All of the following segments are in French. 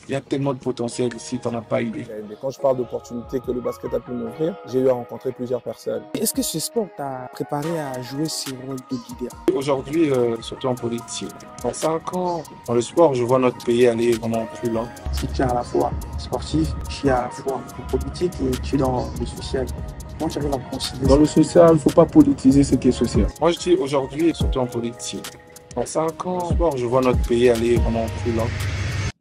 Il y a tellement de potentiel ici, tu n'en as pas idée. Mais quand je parle d'opportunités que le basket a pu m'ouvrir, j'ai eu à rencontrer plusieurs personnes. Est-ce que ce sport t'a préparé à jouer ce rôle de leader? Aujourd'hui, surtout en politique, dans 5 ans, dans le sport, je vois notre pays aller vraiment plus loin. Si tu es à la fois sportif, tu es à la fois politique et tu es dans le social. Comment tu arrives à concilier Dans le social, il ne faut pas politiser ce qui est social. Moi, je dis aujourd'hui, surtout en politique, dans 5 ans, dans le sport, je vois notre pays aller vraiment plus loin.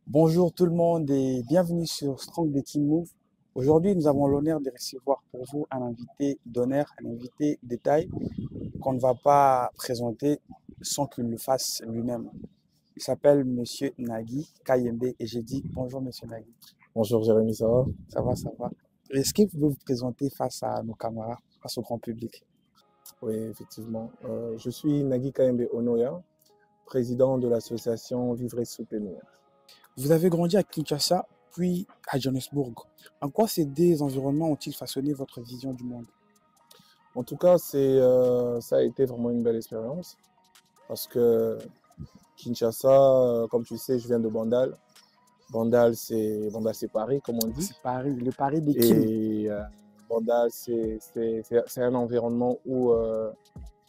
Bonjour tout le monde et bienvenue sur Strong Betting Move. Aujourd'hui, nous avons l'honneur de recevoir pour vous un invité d'honneur, un invité de taille qu'on ne va pas présenter sans qu'il le fasse lui-même. Il s'appelle Monsieur Nagui Kayembe et j'ai dit bonjour Monsieur Nagui. Bonjour Jérémy, ça va? Ça va, ça va. Est-ce que vous pouvez vous présenter face à nos camarades, face au grand public? Oui, effectivement. Je suis Nagui Kayembe Onoya, président de l'association Vivre et Soutenir. Vous avez grandi à Kinshasa, puis à Johannesburg. En quoi ces deux environnements ont-ils façonné votre vision du monde? En tout cas, ça a été vraiment une belle expérience parce que Kinshasa, comme tu sais, je viens de Bandal. Bandal, c'est Paris, comme on dit. C'est Paris, le Paris des Kim. Et Bandal, c'est un environnement où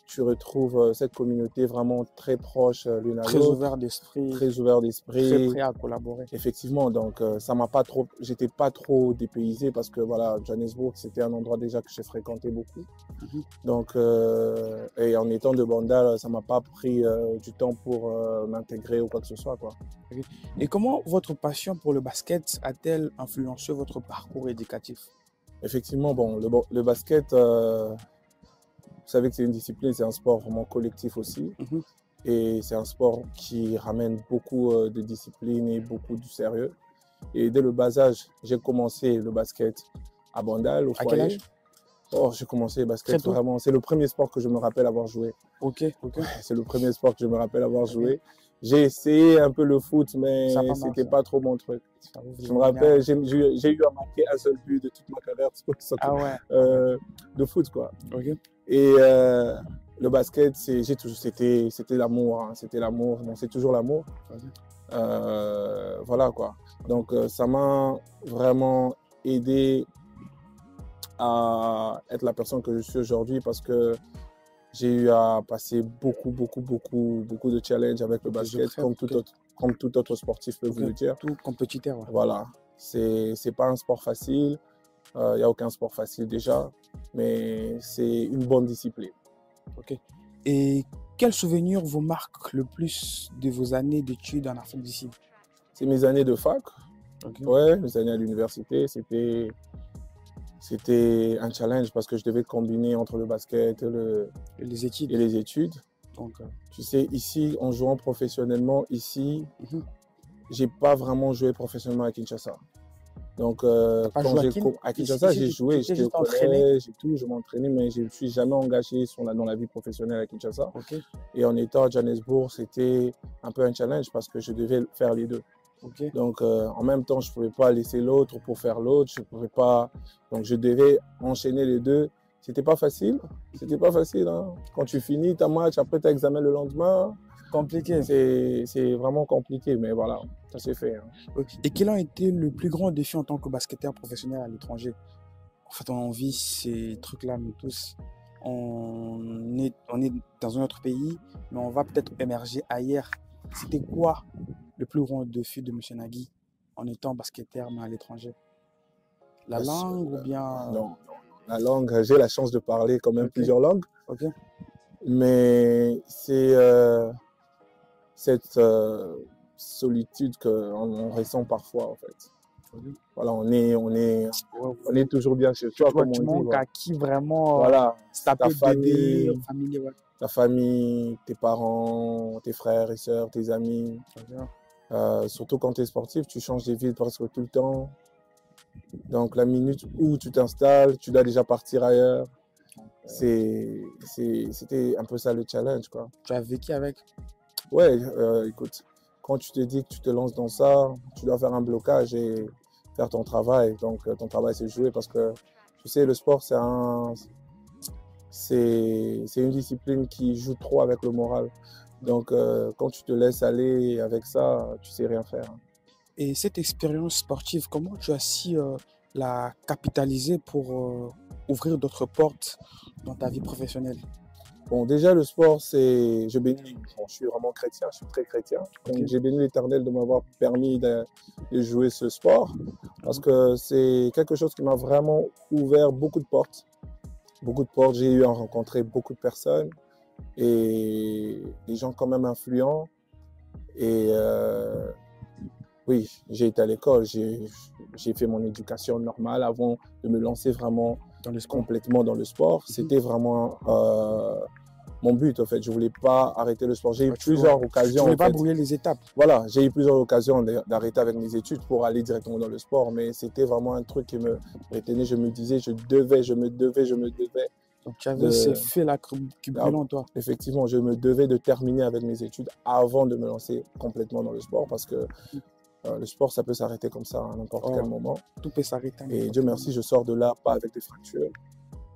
tu retrouves cette communauté vraiment très proche l'une à l'autre. Très ouvert d'esprit. Très ouvert d'esprit. Très prêt à collaborer. Effectivement, donc ça m'a pas trop, j'étais pas trop dépaysé parce que voilà, Johannesburg, c'était un endroit déjà que j'ai fréquenté beaucoup. Donc, et en étant de Bandal, ça m'a pas pris du temps pour m'intégrer ou quoi que ce soit, quoi. Et comment votre passion pour le basket a-t-elle influencé votre parcours éducatif? Effectivement, bon, le basket, vous savez que c'est une discipline, c'est un sport vraiment collectif aussi. Et c'est un sport qui ramène beaucoup de discipline et beaucoup de sérieux. Et dès le bas âge, j'ai commencé le basket à Bandal, au foyer. À quel âge? Oh, j'ai commencé le basket vraiment. C'est le premier sport que je me rappelle avoir joué. Ok. C'est le premier sport que je me rappelle avoir joué. J'ai essayé un peu le foot, mais c'était pas trop mon truc. Je me rappelle, j'ai eu à marquer un seul but de toute ma carrière de foot, quoi. Et le basket, c'était l'amour, hein. C'était l'amour. Bon, c'est toujours l'amour. Voilà, quoi. Donc, ça m'a vraiment aidé à être la personne que je suis aujourd'hui parce que j'ai eu à passer beaucoup de challenges avec le basket, comme tout autre sportif peut vous le dire. Tout compétiteur. Voilà. C'est pas un sport facile. Il n'y a aucun sport facile déjà, mais c'est une bonne discipline. Et quel souvenir vous marque le plus de vos années d'études en Afrique du Sud? C'est mes années de fac. Ouais, mes années à l'université, c'était un challenge parce que je devais combiner entre le basket et les études. Donc, tu sais, ici, en jouant professionnellement, j'ai pas vraiment joué professionnellement à Kinshasa. Donc, à Kinshasa, j'ai joué, j'étais au collège et tout, je m'entraînais, mais je ne suis jamais engagé dans la vie professionnelle à Kinshasa. Et en étant à Johannesburg, c'était un peu un challenge parce que je devais faire les deux. Donc, en même temps, je ne pouvais pas laisser l'autre pour faire l'autre. Je pouvais pas. Donc, je devais enchaîner les deux. C'était pas facile. C'était pas facile, hein. Quand tu finis ta match, après tu as examen le lendemain. Compliqué. C'est vraiment compliqué, mais voilà, ça s'est fait, hein. Et quel a été le plus grand défi en tant que basketteur professionnel à l'étranger? En fait, on vit ces trucs-là, nous tous. On est dans un autre pays, mais on va peut-être émerger ailleurs. C'était quoi le plus grand défi de M. Nagui en étant basketteur, mais à l'étranger? La langue ou bien... Non, la langue, j'ai la chance de parler quand même plusieurs langues. Mais c'est cette solitude qu'on ressent parfois, en fait. Voilà, on est toujours bien chez toi, comme tu on dit. manques à qui vraiment voilà, ta famille, tes parents, tes frères et sœurs, tes amis. Surtout quand tu es sportif, tu changes de ville presque tout le temps. Donc la minute où tu t'installes, tu dois déjà partir ailleurs. C'était un peu ça le challenge, quoi. Tu as vécu avec? Ouais, écoute, quand tu te dis que tu te lances dans ça, tu dois faire un blocage et faire ton travail. Donc ton travail, c'est jouer parce que, tu sais, le sport, c'est une discipline qui joue trop avec le moral. Donc quand tu te laisses aller avec ça, tu sais rien faire. Et cette expérience sportive, comment tu as su la capitaliser pour ouvrir d'autres portes dans ta vie professionnelle? Bon, déjà, le sport, c'est. Je bénis. Bon, je suis vraiment chrétien, je suis très chrétien. Donc, Ok. j'ai béni l'Éternel de m'avoir permis de jouer ce sport parce que c'est quelque chose qui m'a vraiment ouvert beaucoup de portes. Beaucoup de portes. J'ai eu à rencontrer beaucoup de personnes et des gens quand même influents. Et oui, j'ai été à l'école, j'ai fait mon éducation normale avant de me lancer vraiment Dans le sport. complètement dans le sport. C'était vraiment mon but, en fait. Je ne voulais pas arrêter le sport. J'ai eu Ouais, plusieurs tu occasions, voulais en pas fait. brouiller les étapes. Voilà, j'ai eu plusieurs occasions d'arrêter avec mes études pour aller directement dans le sport, mais c'était vraiment un truc qui me retenait. Je me disais, je me devais. Donc, tu avais ce De... feu-là qui brûlait en toi. Effectivement, je me devais de terminer avec mes études avant de me lancer complètement dans le sport parce que le sport, ça peut s'arrêter comme ça à n'importe quel moment. Tout peut s'arrêter. Et Dieu merci, je sors de là pas avec des fractures.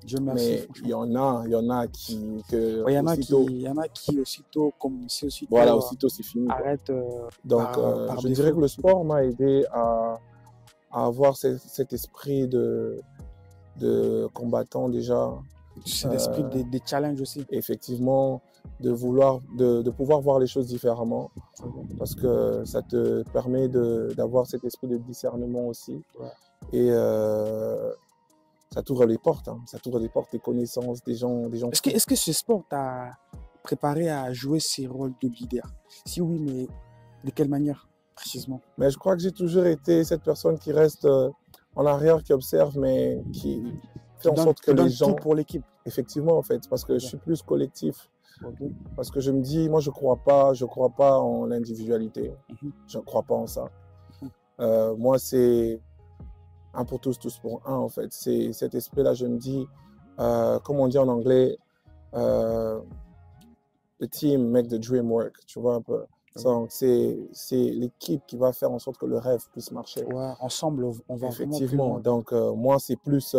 Dieu merci. Mais il y en a qui, que Ouais, il y en a qui aussitôt, comme si aussitôt, voilà, aussitôt c'est fini. arrêtent Donc, par je défaut. dirais que le sport m'a aidé à avoir cet esprit de combattant déjà. C'est l'esprit des challenges aussi. Effectivement, de pouvoir voir les choses différemment. Parce que ça te permet d'avoir cet esprit de discernement aussi. Ouais. Et ça t'ouvre les portes. Hein. Ça t'ouvre les portes, des connaissances, des gens. Est-ce que ce sport t'a préparé à jouer ces rôles de leader? Si oui, mais de quelle manière précisément? Mais je crois que j'ai toujours été cette personne qui reste en arrière, qui observe, mais qui fait en sorte que les gens... tout pour l'équipe. Effectivement, en fait, parce que je suis plus collectif. Okay. Parce que je me dis, moi, je crois pas en l'individualité. Je ne crois pas en ça. Moi, c'est un pour tous, tous pour un, en fait. C'est cet esprit-là, je me dis, comme on dit en anglais, the team make the dream work, tu vois un peu. C'est l'équipe qui va faire en sorte que le rêve puisse marcher. Ouais, ensemble, on va effectivement. Donc, moi, c'est plus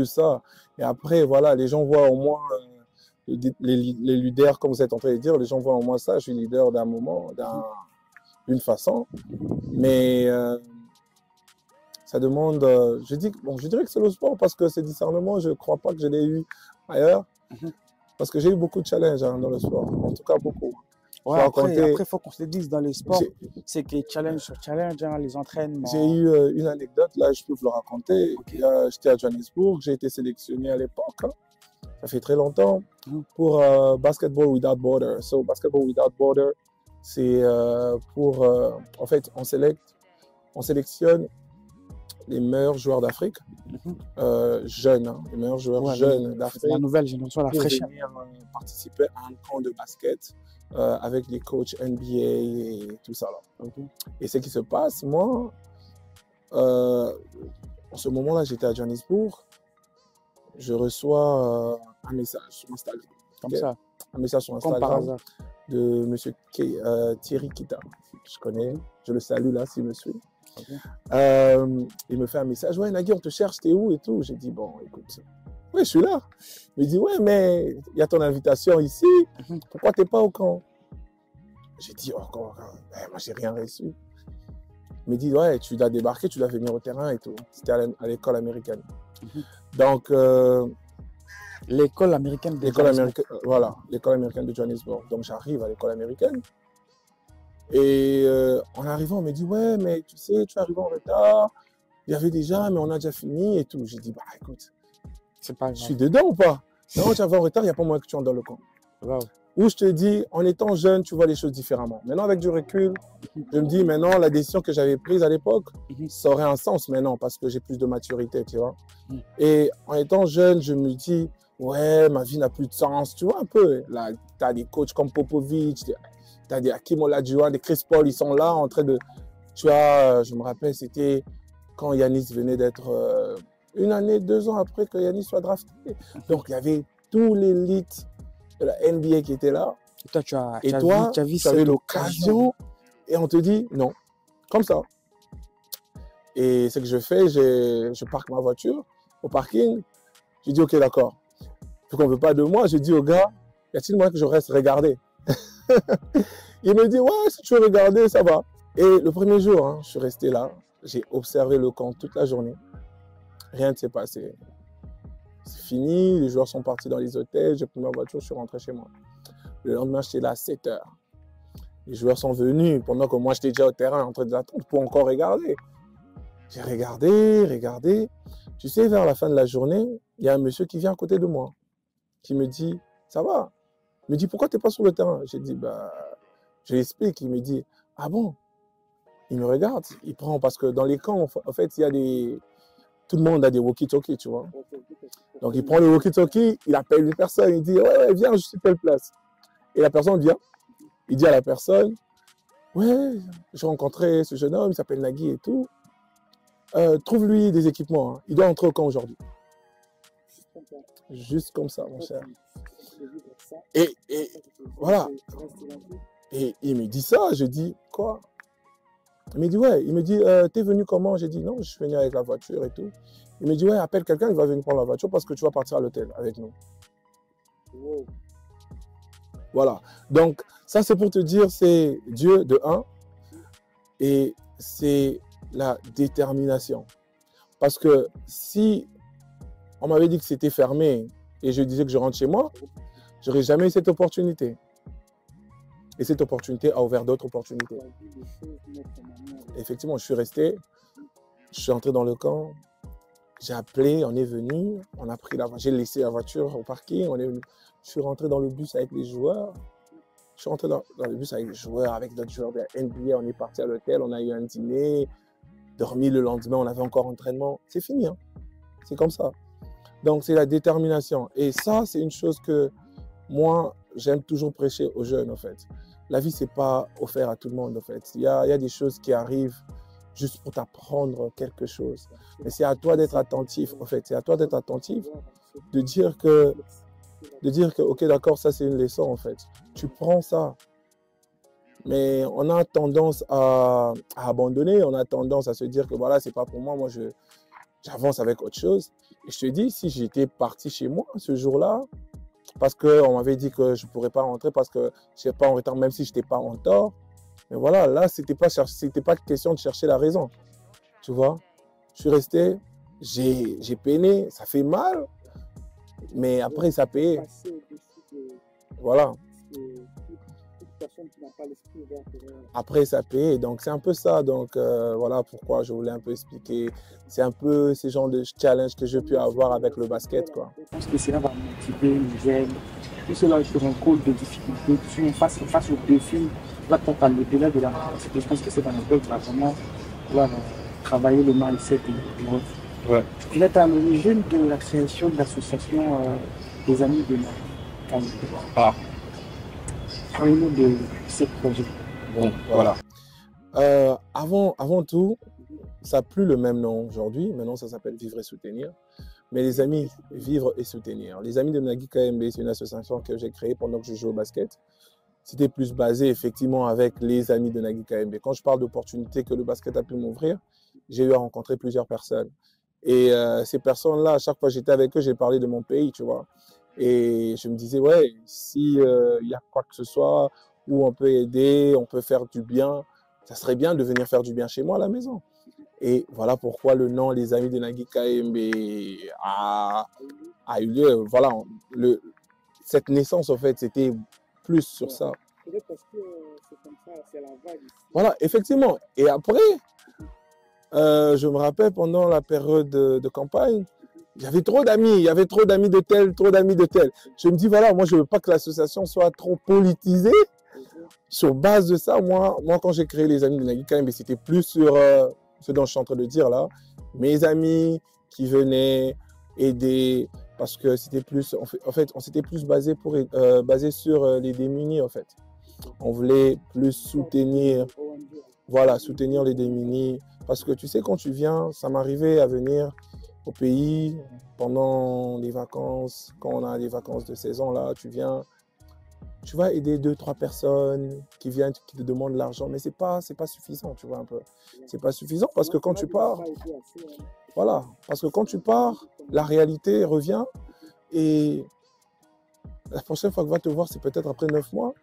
ça. Et après, voilà, les gens voient au moins, les leaders, comme vous êtes en train de dire, les gens voient au moins ça. Je suis leader d'un moment, d'une façon. Mais ça demande, je dirais que c'est le sport parce que ces discernements, je ne crois pas que je l'ai eu ailleurs. Parce que j'ai eu beaucoup de challenges dans le sport, en tout cas beaucoup. Ouais, après, il faut qu'on se le dise dans le sport, c'est que challenge sur challenge, les entraînements. J'ai eu une anecdote, là, je peux vous le raconter. Okay. J'étais à Johannesburg, j'ai été sélectionné à l'époque, hein. Ça fait très longtemps, pour Basketball Without Borders. So, Basketball Without Borders, c'est pour, en fait, on sélectionne les meilleurs joueurs d'Afrique, jeunes, hein, les meilleurs joueurs jeunes d'Afrique. La nouvelle génération, la fraîcheur. Pour venir participer à un camp de basket avec les coachs NBA et tout ça. Là. Okay. Et ce qui se passe, moi, en ce moment-là, j'étais à Johannesburg, je reçois un message sur Instagram. Comme ça. Un message sur Instagram de monsieur Thierry Kita. Je connais, je le salue là s'il me suit. Okay. Il me fait un message, ouais Nagui, on te cherche, t'es où et tout. J'ai dit, bon, écoute, ouais, je suis là. Il me dit, ouais, mais il y a ton invitation ici, pourquoi t'es pas au camp? J'ai dit, oh, moi j'ai rien reçu. Il me dit, ouais, tu dois débarquer, tu dois venir au terrain et tout. C'était à l'école américaine. Donc, l'école américaine de Johannesburg. Voilà, l'école américaine de Johannesburg. Donc j'arrive à l'école américaine. Et en arrivant, on me dit, ouais, mais tu sais, tu es arrivé en retard. Il y avait déjà, mais on a déjà fini et tout. J'ai dit, bah écoute, c'est pas grave. Je suis dedans ou pas? Non, tu arrives en retard, il n'y a pas moyen que tu entres dans le camp. Wow. Ou je te dis, en étant jeune, tu vois les choses différemment. Maintenant, avec du recul, je me dis, maintenant, la décision que j'avais prise à l'époque, ça aurait un sens maintenant parce que j'ai plus de maturité, tu vois. Et en étant jeune, je me dis, ouais, ma vie n'a plus de sens, tu vois un peu. Là, tu as des coachs comme Popovic, tu as des Hakim Olajuwon, des Chris Paul, ils sont là en train de... Tu vois, je me rappelle, c'était quand Giannis venait d'être... une année, 2 ans après que Giannis soit drafté. Donc, il y avait tous l'élite de la NBA qui était là. Et toi, tu avais l'occasion et on te dit non, comme ça. Et ce que je fais, je parque ma voiture au parking. Je dis, OK, d'accord. Vu qu'on ne veut pas de moi, je dis au gars, y a-t-il moyen que je reste regarder? Il me dit, ouais, si tu veux regarder, ça va. Et le premier jour, hein, je suis resté là, j'ai observé le camp toute la journée. Rien ne s'est passé. C'est fini, les joueurs sont partis dans les hôtels, j'ai pris ma voiture, je suis rentré chez moi. Le lendemain, j'étais là à 7 h. Les joueurs sont venus pendant que moi, j'étais déjà au terrain en train d'attendre pour encore regarder. J'ai regardé. Tu sais, vers la fin de la journée, il y a un monsieur qui vient à côté de moi, qui me dit, ça va? Il me dit, pourquoi tu n'es pas sur le terrain? J'ai dit, bah, je lui explique. Il me dit, ah bon? Il me regarde, il prend, parce que dans les camps, en fait, il y a des... Tout le monde a des walkie-talkies, tu vois. Donc, il prend le walkie-talkie, il appelle une personne, il dit, ouais, viens, je suis telle place. Et la personne vient, il dit à la personne, ouais, j'ai rencontré ce jeune homme, il s'appelle Nagui et tout. Trouve-lui des équipements, hein. Il doit entrer au camp aujourd'hui. Juste comme ça, mon cher. Et voilà. Et il me dit ça, je dis, quoi? Il me dit, ouais. Il me dit, t'es venu comment? J'ai dit, non, je suis venu avec la voiture et tout. Il me dit, ouais, appelle quelqu'un, il va venir prendre la voiture parce que tu vas partir à l'hôtel avec nous. Wow. Voilà. Donc, ça, c'est pour te dire, c'est Dieu de un, et c'est la détermination. Parce que si on m'avait dit que c'était fermé et je disais que je rentre chez moi, je n'aurais jamais eu cette opportunité. Et cette opportunité a ouvert d'autres opportunités. Effectivement, je suis resté, je suis entré dans le camp, j'ai appelé, on est venu, on a pris j'ai laissé la voiture au parking, je suis rentré dans le bus avec les joueurs. Je suis rentré dans le bus avec les joueurs, avec d'autres joueurs de la NBA, on est parti à l'hôtel, on a eu un dîner, dormi le lendemain, on avait encore entraînement. C'est fini, hein. C'est comme ça. Donc, c'est la détermination. Et ça, c'est une chose que moi, j'aime toujours prêcher aux jeunes, en fait. La vie, ce n'est pas offert à tout le monde, en fait. Il y a des choses qui arrivent juste pour t'apprendre quelque chose. Mais c'est à toi d'être attentif, en fait. C'est à toi d'être attentif, de dire que, ok, d'accord, ça, c'est une leçon, en fait. Tu prends ça. Mais on a tendance à abandonner, on a tendance à se dire que voilà, c'est pas pour moi, moi j'avance avec autre chose. Et je te dis, si j'étais parti chez moi ce jour-là, parce qu'on m'avait dit que je ne pourrais pas rentrer parce que je n'étais pas en retard, même si je n'étais pas en tort. Mais voilà, là, ce n'était pas question de chercher la raison. Tu vois, je suis resté, j'ai peiné, ça fait mal, mais après, ça paye. Voilà. Après, ça paye. Donc, c'est un peu ça. Donc, voilà pourquoi je voulais un peu expliquer. C'est un peu ce genre de challenge que j'ai pu avoir avec le basket, quoi. Je pense que cela va motiver les jeunes. Tout cela se rencontre de difficultés. Face au défi, là, quand on parle au-delà de la je pense que c'est dans le va vraiment travailler le mindset et l'autre. Ouais. Il est à l'origine de la création de l'association des Amis de la Ah. Parlez-nous de ce projet. Bon, voilà. Avant tout, ça n'a plus le même nom aujourd'hui. Maintenant, ça s'appelle Vivre et Soutenir. Mais les amis, Vivre et Soutenir. Les amis de Nagui KMB, c'est une association que j'ai créée pendant que je jouais au basket. C'était plus basé effectivement avec les amis de Nagui KMB. Quand je parle d'opportunités que le basket a pu m'ouvrir, j'ai eu à rencontrer plusieurs personnes. Et ces personnes-là, à chaque fois que j'étais avec eux, j'ai parlé de mon pays, tu vois. Et je me disais, ouais, si y a quoi que ce soit, où on peut aider, on peut faire du bien, ça serait bien de venir faire du bien chez moi à la maison. Et voilà pourquoi le nom Les Amis de Nagui KMB a eu lieu. Voilà, cette naissance, en fait, c'était plus sur ça. Peut-être parce que c'est comme ça, c'est la vague. Voilà, effectivement. Et après, je me rappelle pendant la période de campagne, j'avais trop d'amis, il y avait trop d'amis de tel, trop d'amis de tel. Je me dis, voilà, moi, je ne veux pas que l'association soit trop politisée. Sur base de ça, moi quand j'ai créé les Amis de Nagui KMB, c'était plus sur ce dont je suis en train de dire là. Mes amis qui venaient aider, parce que c'était plus, en fait, on s'était plus basé sur les démunis, en fait. On voulait plus soutenir, voilà, soutenir les démunis. Parce que tu sais, quand tu viens, ça m'arrivait à venir au pays pendant les vacances, quand on a les vacances de saison, là, tu viens, tu vas aider 2-3 personnes qui viennent, qui te demandent de l'argent, mais c'est pas suffisant, tu vois un peu. C'est pas suffisant parce que quand tu pars, voilà, parce que quand tu pars, la réalité revient et la prochaine fois que va te voir, c'est peut-être après 9 mois.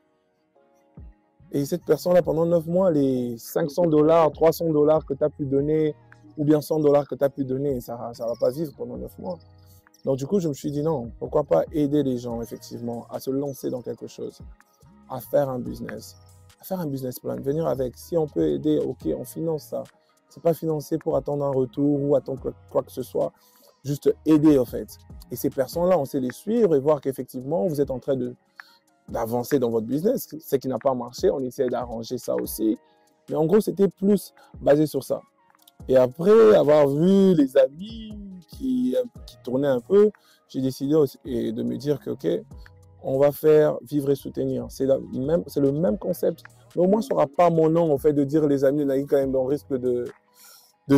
Et cette personne-là, pendant 9 mois, les 500 dollars, 300 dollars que tu as pu donner, ou bien 100 dollars que tu as pu donner, ça ne va pas vivre pendant 9 mois. Donc du coup, je me suis dit non, pourquoi pas aider les gens, effectivement, à se lancer dans quelque chose, à faire un business plan, venir avec. Si on peut aider, ok, on finance ça. C'est pas financé pour attendre un retour ou attendre quoi que ce soit, juste aider, en fait. Et ces personnes-là, on sait les suivre et voir qu'effectivement, vous êtes en train d'avancer dans votre business. Ce qui n'a pas marché, on essaie d'arranger ça aussi. Mais en gros, c'était plus basé sur ça. Et après avoir vu les amis qui tournaient un peu, j'ai décidé de me dire que, ok, on va faire vivre et soutenir. C'est le même concept. Mais au moins, ce ne sera pas mon nom, en fait, de dire les amis de Nagui quand même. On risque de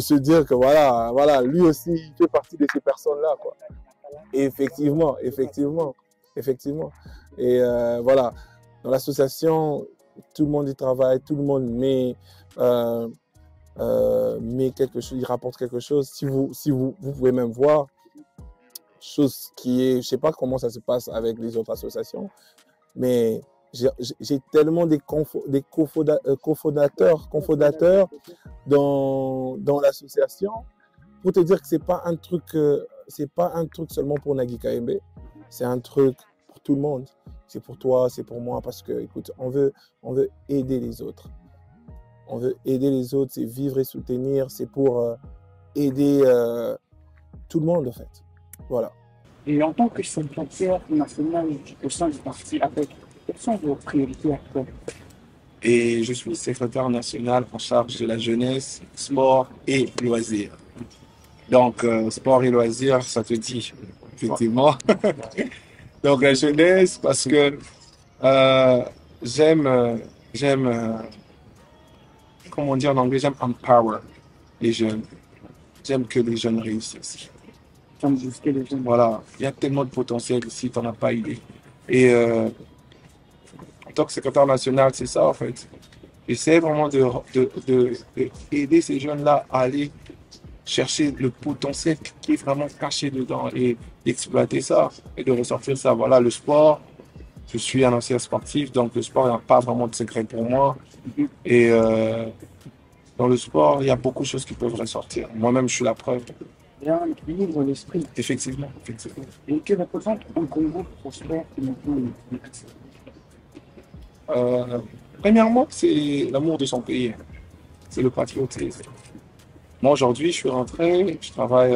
se dire que voilà, lui aussi, il fait partie de ces personnes-là, quoi. Et effectivement. Et voilà, dans l'association, tout le monde y travaille, tout le monde met quelque chose, il rapporte quelque chose. Si vous pouvez même voir, chose qui est, je ne sais pas comment ça se passe avec les autres associations, mais j'ai tellement des cofondateurs dans l'association pour te dire que c'est pas un truc seulement pour Nagui KMB, c'est un truc pour tout le monde. C'est pour toi, c'est pour moi, parce que, écoute, on veut aider les autres. On veut aider les autres, c'est vivre et soutenir, c'est pour aider tout le monde, en fait. Voilà. Et en tant que secrétaire national au sein du parti APEC, quelles sont vos priorités actuelles? Et je suis secrétaire national en charge de la jeunesse, sport et loisirs. Donc, sport et loisirs, ça te dit, effectivement. Donc, la jeunesse, parce que j'aime, comment dire en anglais, j'aime empower les jeunes. J'aime que les jeunes réussissent. J'aime booster les jeunes. Voilà, il y a tellement de potentiel ici, tu n'en as pas idée. Et en tant que secrétaire national, c'est ça en fait. J'essaie vraiment d'aider ces jeunes-là à aller chercher le potentiel qui est vraiment caché dedans et d'exploiter ça et de ressortir ça. Voilà, le sport, je suis un ancien sportif, donc le sport, il n'y a pas vraiment de secret pour moi. Et dans le sport, il y a beaucoup de choses qui peuvent ressortir. Moi-même, je suis la preuve. Il y a un équilibre d'esprit. Effectivement. Et que représente un Congo prospère et non plus premièrement, c'est l'amour de son pays. C'est le patriotisme. Moi, aujourd'hui, je suis rentré, je travaille,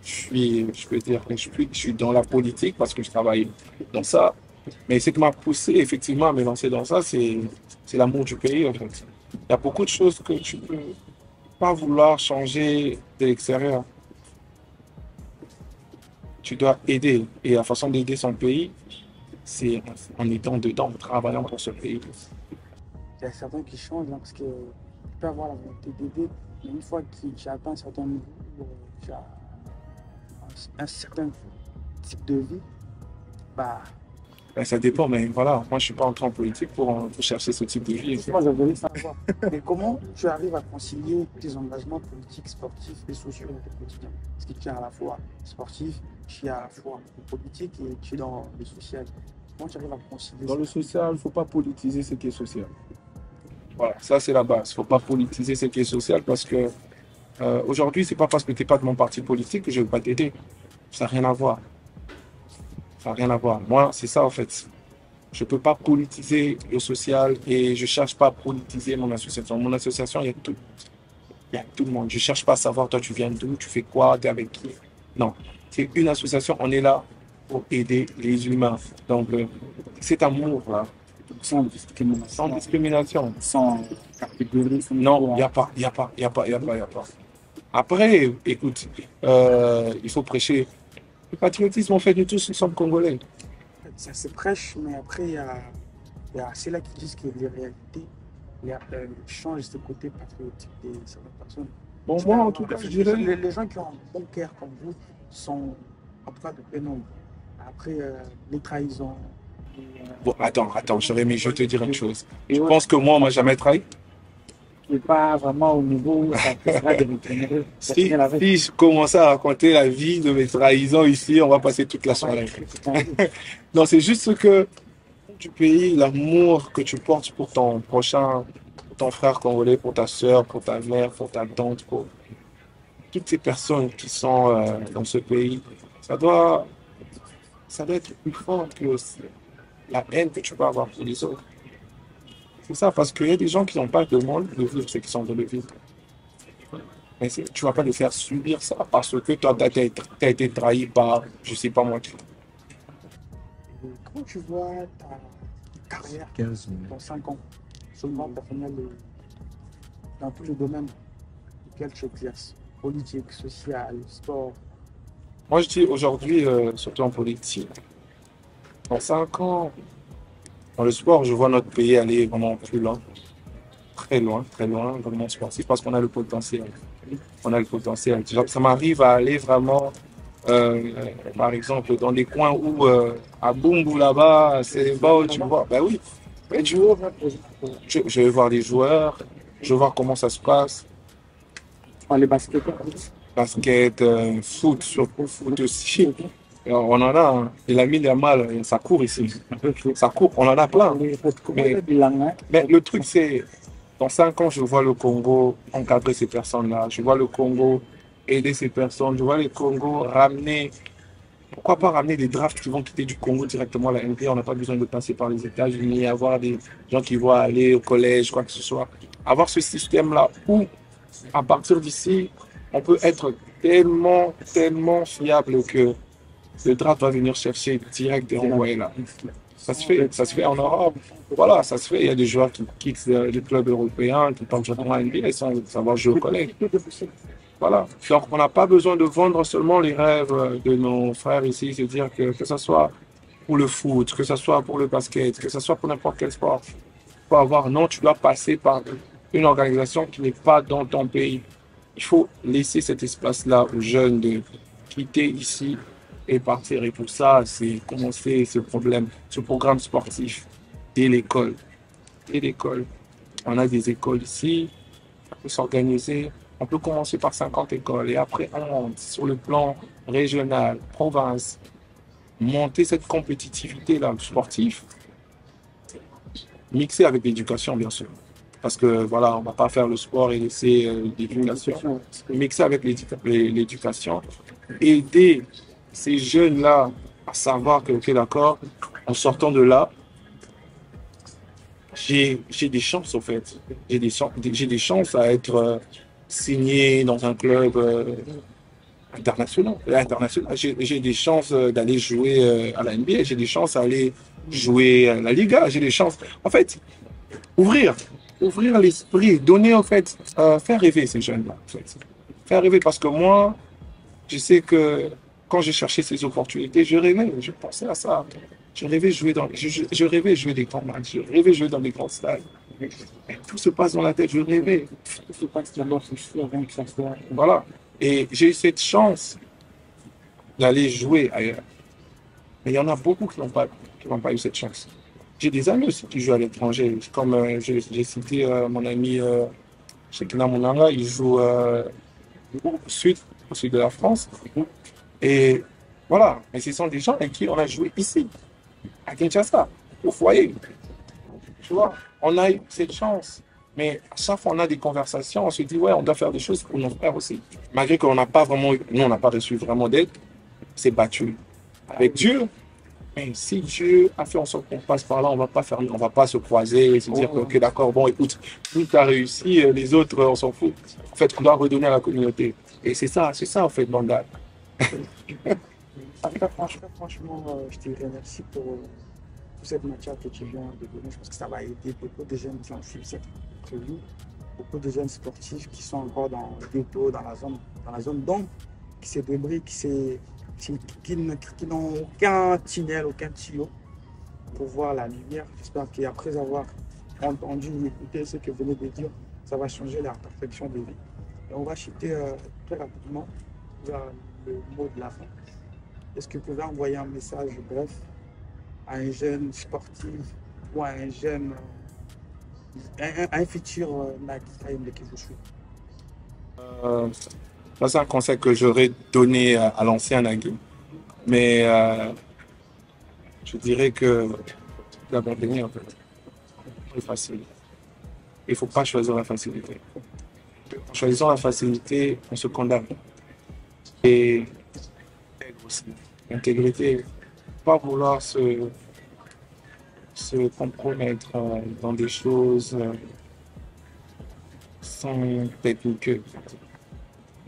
je peux dire que je suis dans la politique parce que je travaille dans ça. Mais ce qui m'a poussé effectivement à me lancer dans ça, c'est l'amour du pays, en fait. Il y a beaucoup de choses que tu peux pas vouloir changer de l'extérieur. Tu dois aider. Et la façon d'aider son pays, c'est en étant dedans, en travaillant pour ce pays. Il y a certains qui changent hein, parce que tu peux avoir la volonté d'aider, mais une fois que tu atteins un certain niveau, tu as un certain type de vie, bah. Ben, ça dépend, mais voilà, moi je ne suis pas entré en politique pour chercher ce type de vie. Moi, je voulais savoir. Mais comment tu arrives à concilier tes engagements politiques, sportifs et sociaux dans ton quotidien? Parce que tu es à la fois sportif, tu es à la fois politique et tu es dans le social. Comment tu arrives à concilier dans le social, il ne faut pas politiser ce qui est social. Voilà, ça c'est la base. Il ne faut pas politiser ce qui est social parce que aujourd'hui, ce n'est pas parce que tu n'es pas de mon parti politique que je ne veux pas t'aider. Ça n'a rien à voir. Ça n'a rien à voir. Moi, c'est ça en fait. Je ne peux pas politiser le social et je ne cherche pas à politiser mon association. Mon association, il y a tout. Il y a tout le monde. Je ne cherche pas à savoir, toi, tu viens d'où, tu fais quoi, tu es avec qui. Non. C'est une association, on est là pour aider les humains. Donc, cet amour-là. sans discrimination. Sans discrimination. Sans catégorie. Non, il n'y a pas. Après, écoute, il faut prêcher. Le patriotisme, en fait, nous tous, nous sommes Congolais. Ça se prêche, mais après, il y a ceux-là qui disent que les réalités changent ce côté patriotique de certaines personnes. Bon, moi, en tout cas, je dirais... Les gens qui ont un bon cœur comme vous sont, en tout cas, de peu nombreux. Après, les trahisons... Bon, attends, Jérémy, je vais te dire une chose. Je pense que moi, on ne m'a jamais trahi. Qui n'est pas vraiment au niveau où ça sera de m'étonner. Si je commençais à raconter la vie de mes trahisons ici, on va passer toute la soirée. Non, c'est juste que du pays, l'amour que tu portes pour ton prochain, pour ton frère congolais, pour ta soeur, pour ta mère, pour ta tante, pour toutes ces personnes qui sont dans ce pays, ça doit, ça doit être plus fort que la haine que tu peux avoir pour les autres. C'est ça, parce qu'il y a des gens qui n'ont pas de monde de vivre ce qu'ils sont en train de vivre. Mais tu ne vas pas les faire subir ça parce que toi, tu as été trahi par, je ne sais pas moi qui. Et comment tu vois ta carrière 15 minutes. dans 5 ans, seulement personnel dans tous les domaines auxquels tu exerces, politique, social, sport? Moi, je dis aujourd'hui, surtout en politique, dans 5 ans, dans le sport, je vois notre pays aller vraiment plus loin, très loin dans le monde sportif parce qu'on a le potentiel. On a le potentiel. Ça m'arrive à aller vraiment, par exemple, dans des coins où, à Bumbu là-bas, c'est bas où tu vois. Ben oui, ben, je vais voir les joueurs, je vais voir comment ça se passe. Les basketteurs. Basket, foot, surtout foot aussi. Et on en a, hein. Et la mine est mal, ça court ici. Ça court, on en a plein. Mais le truc, c'est, dans 5 ans, je vois le Congo encadrer ces personnes-là. Je vois le Congo aider ces personnes. Je vois le Congo ramener, pourquoi pas ramener des drafts qui vont quitter du Congo directement à la NBA. On n'a pas besoin de passer par les États-Unis, avoir des gens qui vont aller au collège, quoi que ce soit. Avoir ce système-là où, à partir d'ici, on peut être tellement fiable que le draft va venir chercher direct et envoyer là. Ça se fait en Europe. Voilà, ça se fait. Il y a des joueurs qui quittent les clubs européens, qui partent directement à NBA sans savoir jouer au collège. Voilà. Donc, on n'a pas besoin de vendre seulement les rêves de nos frères ici, c'est dire que ce soit pour le foot, que ce soit pour le basket, que ce soit pour n'importe quel sport. Faut avoir, non, tu dois passer par une organisation qui n'est pas dans ton pays. Il faut laisser cet espace-là aux jeunes de quitter ici et partir. Et pour ça, c'est commencer ce programme sportif dès l'école. Dès l'école. On a des écoles ici, on peut s'organiser. On peut commencer par 50 écoles et après on monte sur le plan régional, province, monter cette compétitivité-là sportive, mixer avec l'éducation bien sûr. Parce que voilà, on ne va pas faire le sport et laisser l'éducation. Mixer avec l'éducation, aider ces jeunes-là à savoir que, ok, d'accord, en sortant de là, j'ai des chances, en fait. J'ai des chances à être signé dans un club international. J'ai des chances d'aller jouer à la NBA, j'ai des chances d'aller jouer à la Liga, j'ai des chances. En fait, ouvrir l'esprit, donner, en fait, faire rêver ces jeunes-là. En fait. Faire rêver, parce que moi, je sais que quand j'ai cherché ces opportunités, je pensais à ça. Je rêvais jouer des grands matchs, je rêvais jouer dans des grands stades. Et tout se passe dans la tête, je rêvais. Tout se passe d'abord, c'est sûr, rien que ça se voit. Voilà. Et j'ai eu cette chance d'aller jouer ailleurs. Mais il y en a beaucoup qui n'ont pas eu cette chance. J'ai des amis aussi qui jouent à l'étranger. Comme j'ai cité mon ami Shekina Mounanga, il joue au sud de la France. Et voilà. Mais ce sont des gens avec qui on a joué ici, à Kinshasa, au foyer. Tu vois, on a eu cette chance. Mais à chaque fois, on a des conversations, on se dit, ouais, on doit faire des choses pour nos frères aussi. Malgré qu'on n'a pas vraiment, nous, on n'a pas reçu vraiment d'aide, c'est battu avec Dieu. Mais si Dieu a fait en sorte qu'on passe par là, on va pas se croiser et se dire, ok, d'accord, bon, écoute, nous, tu as réussi, les autres, on s'en fout. En fait, on doit redonner à la communauté. Et c'est ça, en fait, Bandal. Franchement, je te remercie pour cette matière que tu viens de donner. Je pense que ça va aider beaucoup de jeunes qui ont suivi cette entrevue, beaucoup de jeunes sportifs qui sont encore dans le ghetto, dans la zone d'ombre, qui se débrouillent, qui n'ont aucun tunnel, aucun tuyau pour voir la lumière. J'espère qu'après avoir entendu et écouté ce que vous venez de dire, ça va changer la perfection de vie. Et on va chuter très rapidement vers le mot de la fin. Est-ce que vous pouvez envoyer un message bref à un jeune sportif ou à un jeune, un futur Nagui Kayembe qui vous suit? Ça, c'est un conseil que j'aurais donné à l'ancien Nagui. Mais je dirais que d'abandonner en fait. C'est facile. Il ne faut pas choisir la facilité. En choisissant la facilité, on se condamne. Et aussi, l'intégrité, pas vouloir se compromettre dans des choses sans technique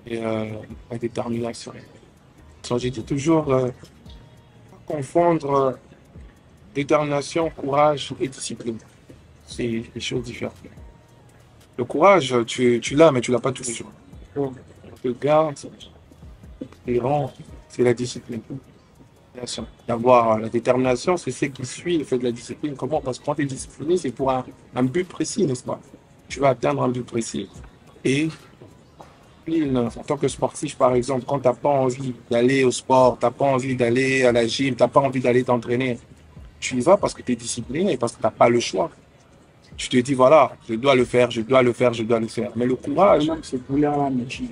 et la détermination. Donc, j'ai dit toujours confondre détermination, courage et discipline. C'est des choses différentes. Le courage, tu l'as, mais tu ne l'as pas tous les jours. Le gars, les rangs, c'est la discipline. D'avoir la détermination, c'est ce qui suit le fait de la discipline. Comment? Parce que quand tu es discipliné, c'est pour un but précis, n'est-ce pas? Tu vas atteindre un but précis. Et en tant que sportif, par exemple, quand tu n'as pas envie d'aller au sport, tu n'as pas envie d'aller à la gym, tu n'as pas envie d'aller t'entraîner, tu y vas parce que tu es discipliné et parce que tu n'as pas le choix. Tu te dis, voilà, je dois le faire, je dois le faire, je dois le faire. Mais le courage,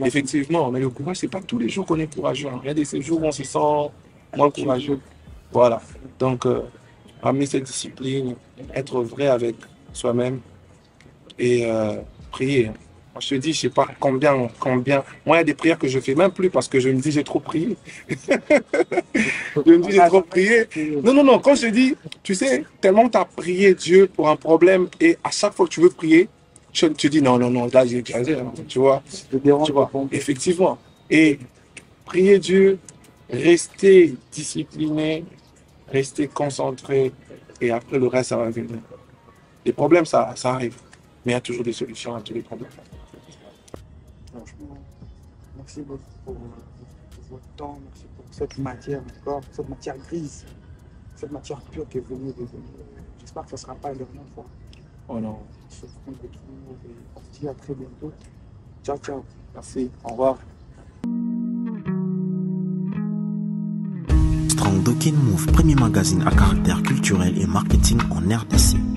effectivement, mais le courage, c'est pas tous les jours qu'on est courageux. Il y a des jours où on se sent moins courageux. Voilà. Donc, ramener cette discipline, être vrai avec soi-même et prier. Moi, je te dis, je sais pas combien. Moi, il y a des prières que je fais même plus parce que je me dis, j'ai trop prié. Je me dis, j'ai trop prié. Non. Quand je dis, tu sais, tellement tu as prié Dieu pour un problème et à chaque fois que tu veux prier, tu dis, non, là, j'ai écrasé. Tu vois, effectivement. Et prier Dieu, rester discipliné, rester concentré et après le reste, ça va venir. Les problèmes, ça arrive. Mais il y a toujours des solutions à tous les problèmes. Franchement, merci beaucoup pour votre temps, merci pour cette matière encore, cette matière grise, cette matière pure qui est venue de vous. J'espère que ce ne sera pas la dernière fois. Oh non. On se retrouve et on se dit à très bientôt. Ciao, ciao. Merci. Au revoir. Strong Dokin Move, premier magazine à caractère culturel et marketing en RDC.